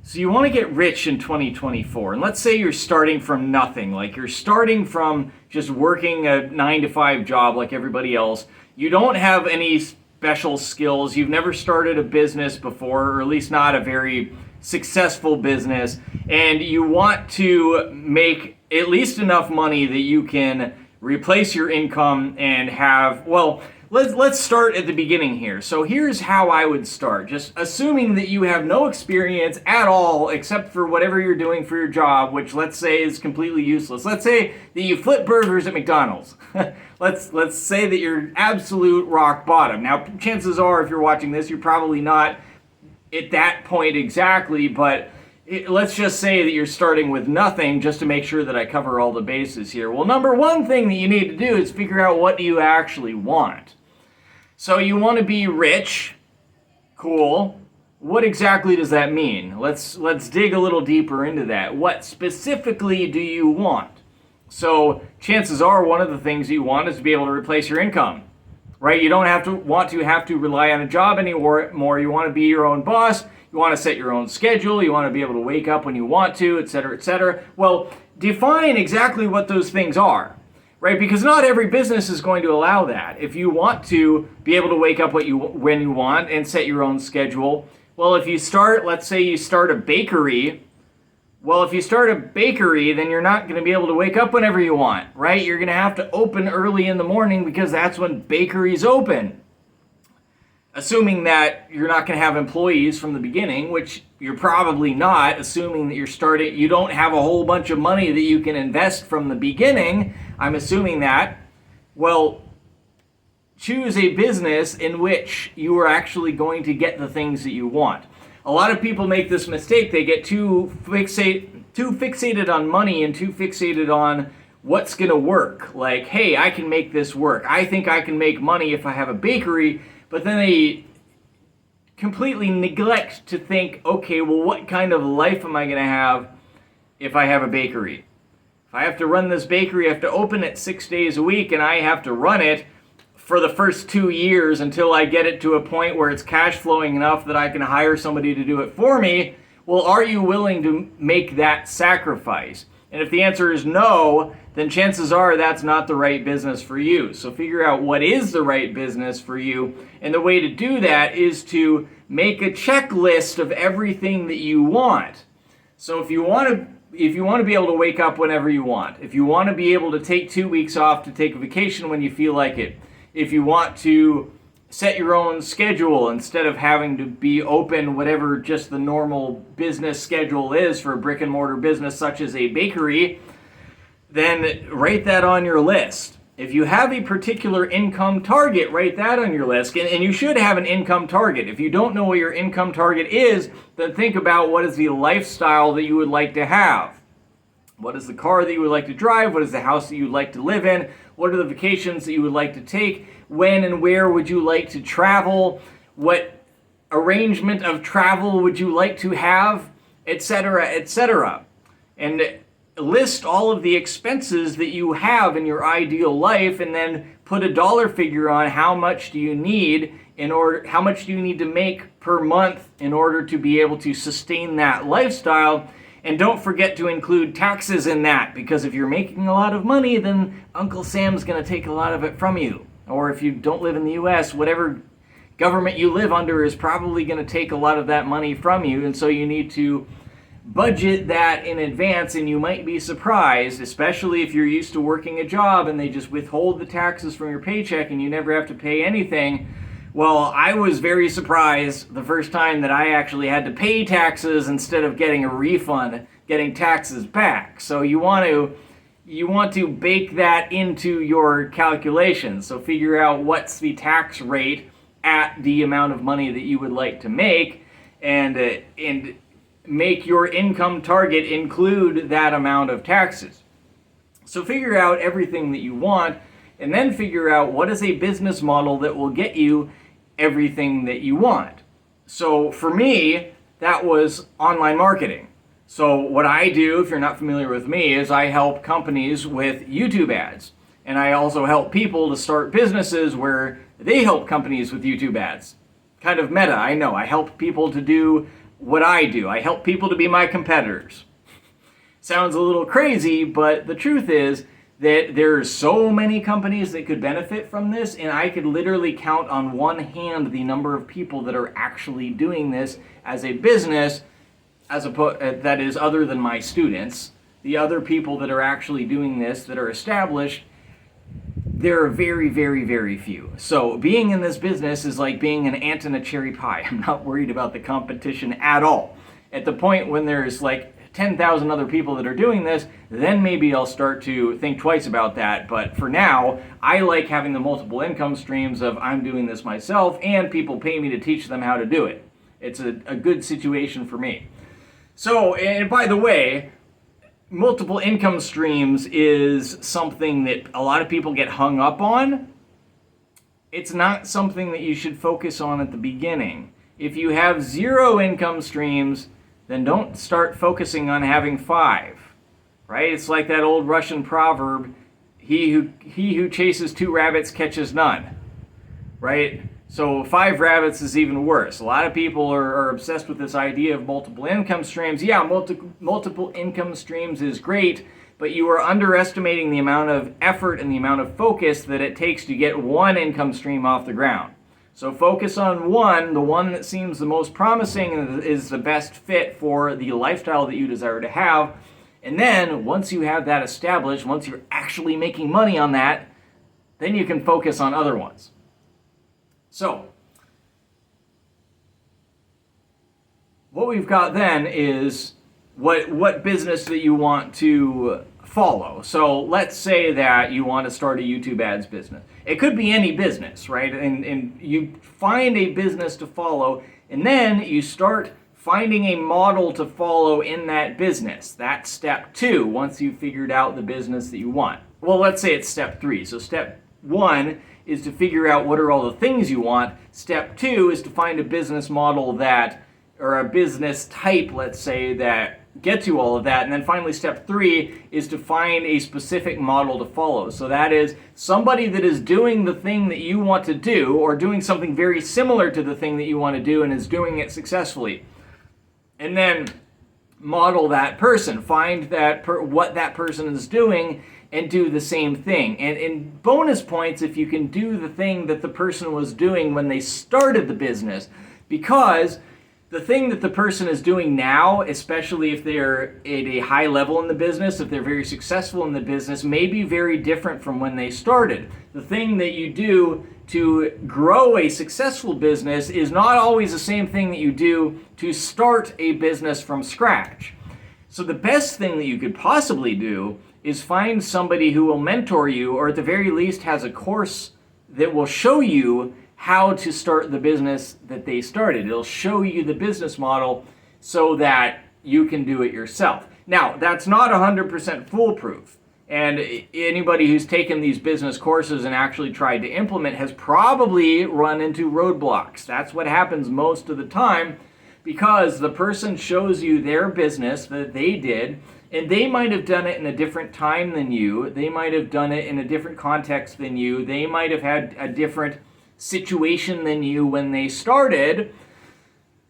So you want to get rich in 2024, and let's say you're starting from nothing, like you're starting from just working a 9 to 5 job like everybody else. You don't have any special skills. You've never started a business before, or at least not a very successful business, and you want to make at least enough money that you can replace your income and have, well, let's start at the beginning here. So here's how I would start. Just assuming that you have no experience at all except for whatever you're doing for your job, which let's say is completely useless. Let's say that you flip burgers at McDonald's. Let's say that you're absolute rock bottom. Now, chances are if you're watching this, you're probably not at that point exactly, but let's just say that you're starting with nothing, just to make sure that I cover all the bases here. Well, number one thing that you need to do is figure out what do you actually want. So you want to be rich. Cool. What exactly does that mean? Let's dig a little deeper into that. What specifically do you want? So chances are one of the things you want is to be able to replace your income, right? You don't have to rely on a job anymore. You want to be your own boss. You want to set your own schedule. You want to be able to wake up when you want to, etc., etc. Well, define exactly what those things are. Right, because not every business is going to allow that. If you want to be able to wake up when you want and set your own schedule, well, if you start, let's say you start a bakery, well, if you start a bakery, then you're not going to be able to wake up whenever you want, right? You're going to have to open early in the morning because that's when bakeries open. Assuming that you're not going to have employees from the beginning, which you're probably not, assuming that you don't have a whole bunch of money that you can invest from the beginning, I'm assuming that, well, choose a business in which you are actually going to get the things that you want. A lot of people make this mistake. They get too fixated on money and too fixated on what's going to work. Like, hey, I can make this work. I think I can make money if I have a bakery. But then they completely neglect to think, okay, well, what kind of life am I going to have if I have a bakery? If I have to run this bakery, I have to open it 6 days a week, and I have to run it for the first 2 years until I get it to a point where it's cash flowing enough that I can hire somebody to do it for me. Well, are you willing to make that sacrifice? And if the answer is no, then chances are that's not the right business for you. So figure out what is the right business for you. And the way to do that is to make a checklist of everything that you want. So if you want to be able to wake up whenever you want, if you want to be able to take 2 weeks off to take a vacation when you feel like it, if you want to set your own schedule instead of having to be open whatever just the normal business schedule is for a brick and mortar business such as a bakery, then write that on your list. If you have a particular income target, write that on your list. And you should have an income target. If you don't know what your income target is, then think about what is the lifestyle that you would like to have. What is the car that you would like to drive? What is the house that you would like to live in? What are the vacations that you would like to take? When and where would you like to travel? What arrangement of travel would you like to have? Etc., etc. And list all of the expenses that you have in your ideal life, and then put a dollar figure on how much do you need to make per month in order to be able to sustain that lifestyle. And don't forget to include taxes in that, because if you're making a lot of money, then Uncle Sam's going to take a lot of it from you. Or if you don't live in the US, whatever government you live under is probably going to take a lot of that money from you. And so you need to budget that in advance, and you might be surprised, especially if you're used to working a job and they just withhold the taxes from your paycheck and you never have to pay anything. Well, I was very surprised the first time that I actually had to pay taxes instead of getting a refund, getting taxes back. So you want to bake that into your calculations. So figure out what's the tax rate at the amount of money that you would like to make, and make your income target include that amount of taxes. So figure out everything that you want, and then figure out what is a business model that will get you everything that you want. So for me, that was online marketing. So what I do, if you're not familiar with me, is I help companies with YouTube ads. And I also help people to start businesses where they help companies with YouTube ads. Kind of meta, I know. I help people to do what I do. I help people to be my competitors. Sounds a little crazy, but the truth is that there are so many companies that could benefit from this, and I could literally count on one hand the number of people that are actually doing this as a business, that is other than my students. The other people that are actually doing this, that are established, there are very, very, very few. So being in this business is like being an ant in a cherry pie. I'm not worried about the competition at all. At the point when there's like 10,000 other people that are doing this, then maybe I'll start to think twice about that. But for now, I like having the multiple income streams of I'm doing this myself and people pay me to teach them how to do it. It's a good situation for me. So, and by the way, multiple income streams is something that a lot of people get hung up on. It's not something that you should focus on at the beginning. If you have 0 income streams, then don't start focusing on having 5, right? It's like that old Russian proverb, he who chases 2 rabbits catches none, right? So 5 rabbits is even worse. A lot of people are obsessed with this idea of multiple income streams. Yeah, multiple income streams is great, but you are underestimating the amount of effort and the amount of focus that it takes to get one income stream off the ground. So focus on one, the one that seems the most promising and is the best fit for the lifestyle that you desire to have. And then once you have that established, once you're actually making money on that, then you can focus on other ones. So what we've got then is what business that you want to follow. So let's say that you want to start a YouTube ads business. It could be any business, right? And you find a business to follow, and then you start finding a model to follow in that business. That's step 2, once you've figured out the business that you want. Well, let's say it's step 3. So step 1 is to figure out what are all the things you want. Step 2 is to find a business model or a business type, let's say, that gets you all of that. And then finally, step 3 is to find a specific model to follow. So that is somebody that is doing the thing that you want to do, or doing something very similar to the thing that you want to do and is doing it successfully. And then model that person, find what that person is doing and do the same thing. And in bonus points if you can do the thing that the person was doing when they started the business, because the thing that the person is doing now, especially if they're at a high level in the business, if they're very successful in the business, may be very different from when they started. The thing that you do to grow a successful business is not always the same thing that you do to start a business from scratch. So the best thing that you could possibly do is find somebody who will mentor you, or at the very least has a course that will show you how to start the business that they started. It'll show you the business model so that you can do it yourself. Now, that's not 100% foolproof. And anybody who's taken these business courses and actually tried to implement has probably run into roadblocks. That's what happens most of the time, because the person shows you their business that they did, and they might have done it in a different time than you. They might have done it in a different context than you. They might have had a different situation than you when they started,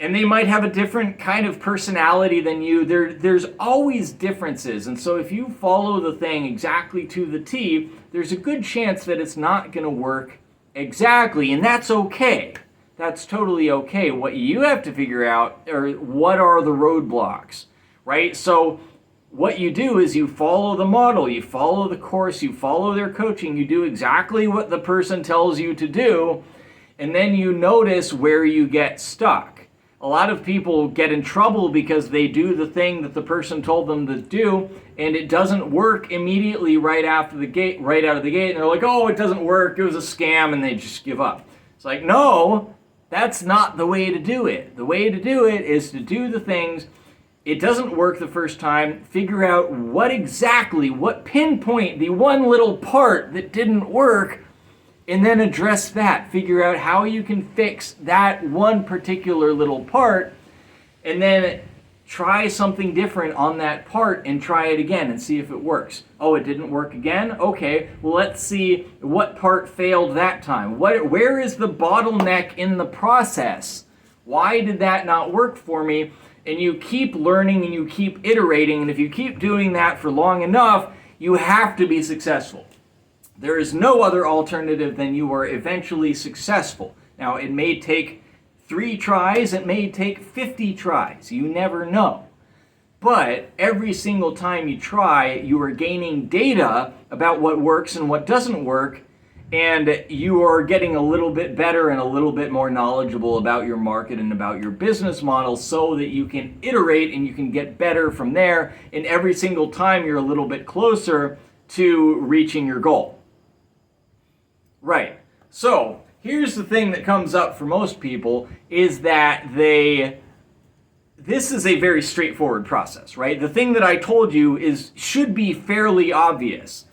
and they might have a different kind of personality than you. There's always differences, and so if you follow the thing exactly to the T, there's a good chance that it's not going to work exactly, and that's okay. That's totally okay. What you have to figure out are what are the roadblocks, right? So what you do is you follow the model, you follow the course, you follow their coaching, you do exactly what the person tells you to do, and then you notice where you get stuck. A lot of people get in trouble because they do the thing that the person told them to do, and it doesn't work immediately right out of the gate, and they're like, oh, it doesn't work, it was a scam, and they just give up. It's like, no, that's not the way to do it. The way to do it is to do the things. It doesn't work the first time. Figure out what pinpoint the one little part that didn't work, and then address that. Figure out how you can fix that one particular little part, and then try something different on that part and try it again and see if it works. Oh, it didn't work again? Okay, well, let's see what part failed that time. Where is the bottleneck in the process? Why did that not work for me? And you keep learning and you keep iterating, and if you keep doing that for long enough, you have to be successful. There is no other alternative than you are eventually successful. Now, it may take 3 tries, it may take 50 tries, you never know. But every single time you try, you are gaining data about what works and what doesn't work, and you are getting a little bit better and a little bit more knowledgeable about your market and about your business model so that you can iterate and you can get better from there, and every single time you're a little bit closer to reaching your goal. Right. So, here's the thing that comes up for most people is that this is a very straightforward process, right? The thing that I told you should be fairly obvious.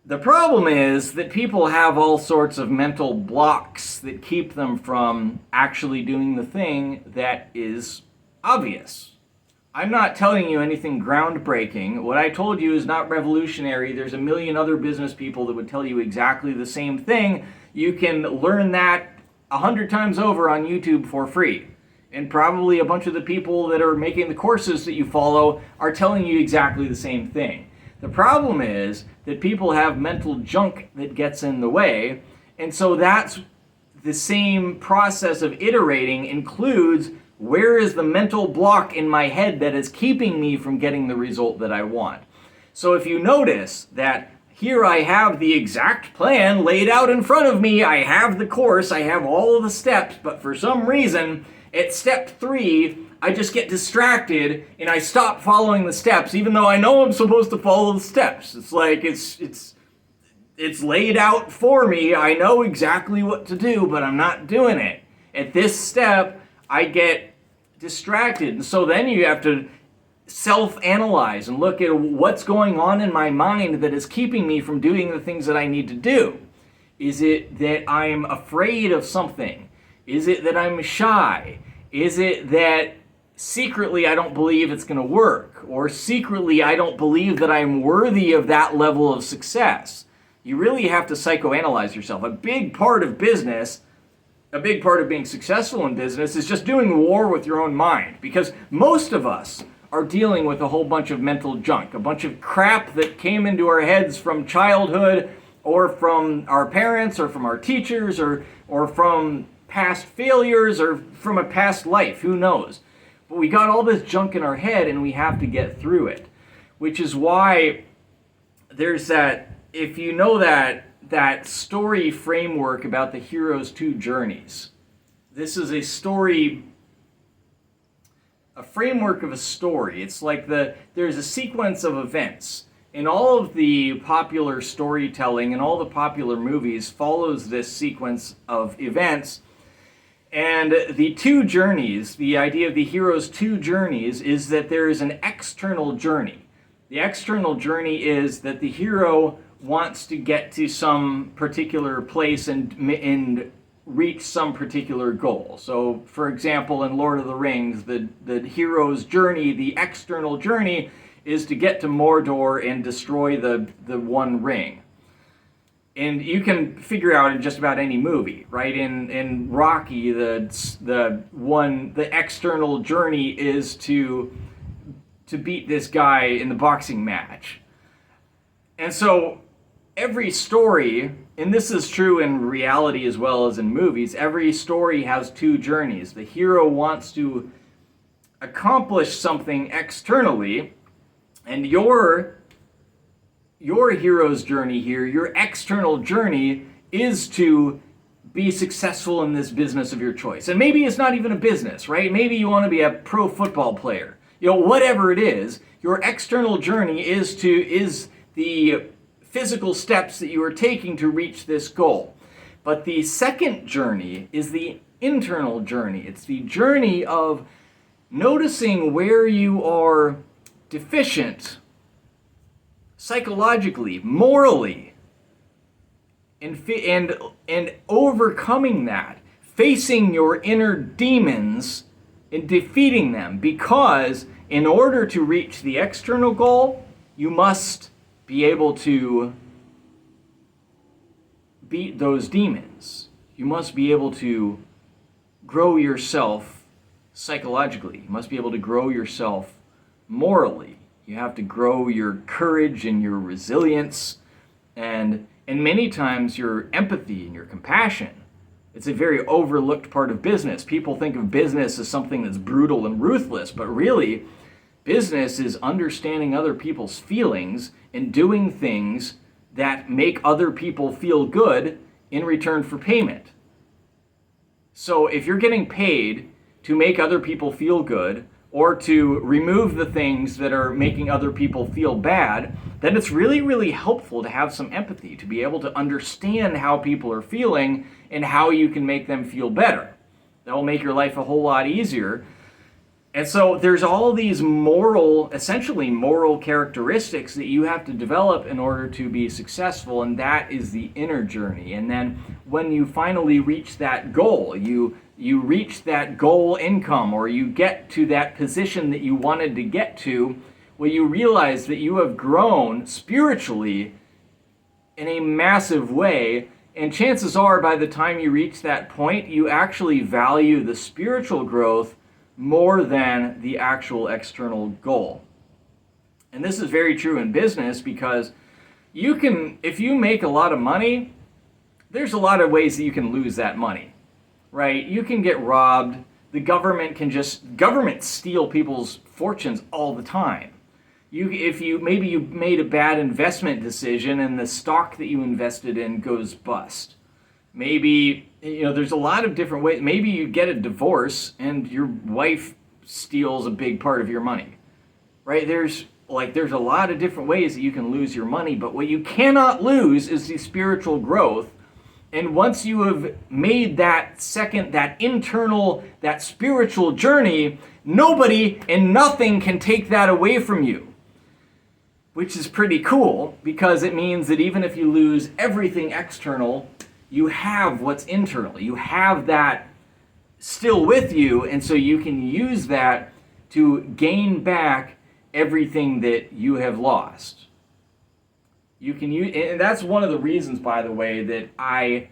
The problem is that people have all sorts of mental blocks that keep them from actually doing the thing that is obvious. I'm not telling you anything groundbreaking. What I told you is not revolutionary. There's a million other business people that would tell you exactly the same thing. You can learn that 100 times over on YouTube for free. And probably a bunch of the people that are making the courses that you follow are telling you exactly the same thing. The problem is that people have mental junk that gets in the way, and so that's the same process of iterating includes where is the mental block in my head that is keeping me from getting the result that I want. So if you notice that here I have the exact plan laid out in front of me, I have the course, I have all of the steps, but for some reason at step 3, I just get distracted and I stop following the steps, even though I know I'm supposed to follow the steps. It's like it's laid out for me. I know exactly what to do, but I'm not doing it. At this step, I get distracted. And so then you have to self-analyze and look at what's going on in my mind that is keeping me from doing the things that I need to do. Is it that I'm afraid of something? Is it that I'm shy? Is it that secretly I don't believe it's going to work? Or secretly I don't believe that I'm worthy of that level of success? You really have to psychoanalyze yourself. A big part of business, a big part of being successful in business is just doing war with your own mind. Because most of us are dealing with a whole bunch of mental junk, a bunch of crap that came into our heads from childhood or from our parents or from our teachers or from past failures or from a past life, who knows. But we got all this junk in our head and we have to get through it. Which is why there's that, if you know that story framework about the hero's 2 journeys. This is a framework of a story. It's like there's a sequence of events. And all of the popular storytelling and all the popular movies follows this sequence of events. And the 2 journeys, the idea of the hero's 2 journeys is that there is an external journey. The external journey is that the hero wants to get to some particular place and reach some particular goal. So, for example, in Lord of the Rings, the hero's journey, the external journey, is to get to Mordor and destroy the One Ring. And you can figure out in just about any movie, right? In Rocky, the external journey is to beat this guy in the boxing match. And so every story, and this is true in reality as well as in movies, every story has 2 journeys. The hero wants to accomplish something externally, and your hero's journey here, your external journey, is to be successful in this business of your choice. And maybe it's not even a business, right? Maybe you want to be a pro football player. Whatever it is, your external journey is the physical steps that you are taking to reach this goal. But the second journey is the internal journey. It's the journey of noticing where you are deficient psychologically, morally, and overcoming that, facing your inner demons and defeating them, because in order to reach the external goal, you must be able to beat those demons. You must be able to grow yourself psychologically. You must be able to grow yourself morally. You have to grow your courage and your resilience and many times your empathy and your compassion. It's a very overlooked part of business. People think of business as something that's brutal and ruthless, but really, business is understanding other people's feelings and doing things that make other people feel good in return for payment. So if you're getting paid to make other people feel good or to remove the things that are making other people feel bad, then it's really, really helpful to have some empathy, to be able to understand how people are feeling and how you can make them feel better. That will make your life a whole lot easier. And so there's all these essentially moral characteristics that you have to develop in order to be successful, and that is the inner journey. And then when you finally reach that goal, you reach that goal income, or you get to that position that you wanted to get to, well, you realize that you have grown spiritually in a massive way, and chances are by the time you reach that point, you actually value the spiritual growth more than the actual external goal. And this is very true in business because if you make a lot of money, there's a lot of ways that you can lose that money, right? You can get robbed. The government governments steal people's fortunes all the time. If you made a bad investment decision and the stock that you invested in goes bust. Maybe, there's a lot of different ways. Maybe you get a divorce and your wife steals a big part of your money, right? There's a lot of different ways that you can lose your money, but what you cannot lose is the spiritual growth. And once you have made that spiritual journey, nobody and nothing can take that away from you. Which is pretty cool, because it means that even if you lose everything external, you have what's internal. You have that still with you, and so you can use that to gain back everything that you have lost. You can use, and that's one of the reasons, by the way, that I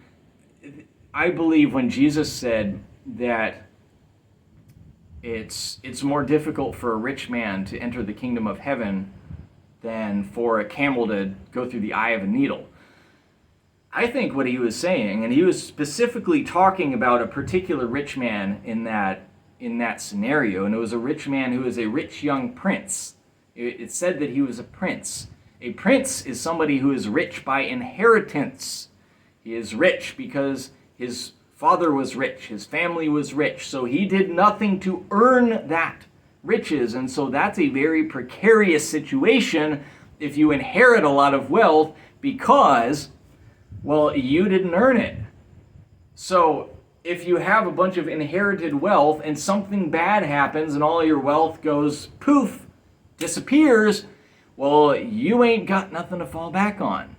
believe when Jesus said that it's more difficult for a rich man to enter the kingdom of heaven than for a camel to go through the eye of a needle. I think what he was saying, and he was specifically talking about a particular rich man in that scenario, and it was a rich man who was a rich young prince. It said that he was a prince. A prince is somebody who is rich by inheritance. He is rich because his father was rich, his family was rich, so he did nothing to earn that riches, and so that's a very precarious situation if you inherit a lot of wealth because, well, you didn't earn it. So if you have a bunch of inherited wealth and something bad happens and all your wealth goes poof, disappears, well, you ain't got nothing to fall back on.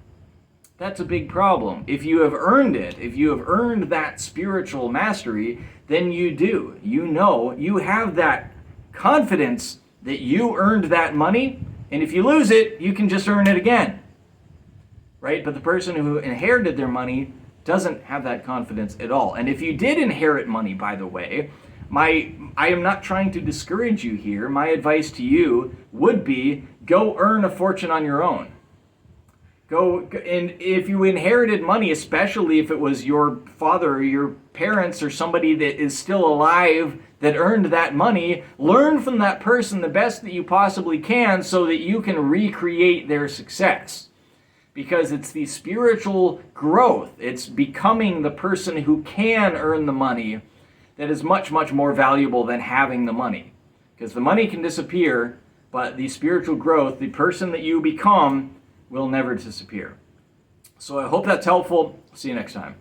That's a big problem. If you have earned it, if you have earned that spiritual mastery, then you do. You have that confidence that you earned that money, and if you lose it, you can just earn it again, right? But the person who inherited their money doesn't have that confidence at all. And if you did inherit money, by the way, I am not trying to discourage you here. My advice to you would be go earn a fortune on your own. And if you inherited money, especially if it was your father or your parents or somebody that is still alive that earned that money, learn from that person the best that you possibly can so that you can recreate their success. Because it's the spiritual growth, it's becoming the person who can earn the money that is much, much more valuable than having the money. Because the money can disappear, but the spiritual growth, the person that you become, will never disappear. So I hope that's helpful. See you next time.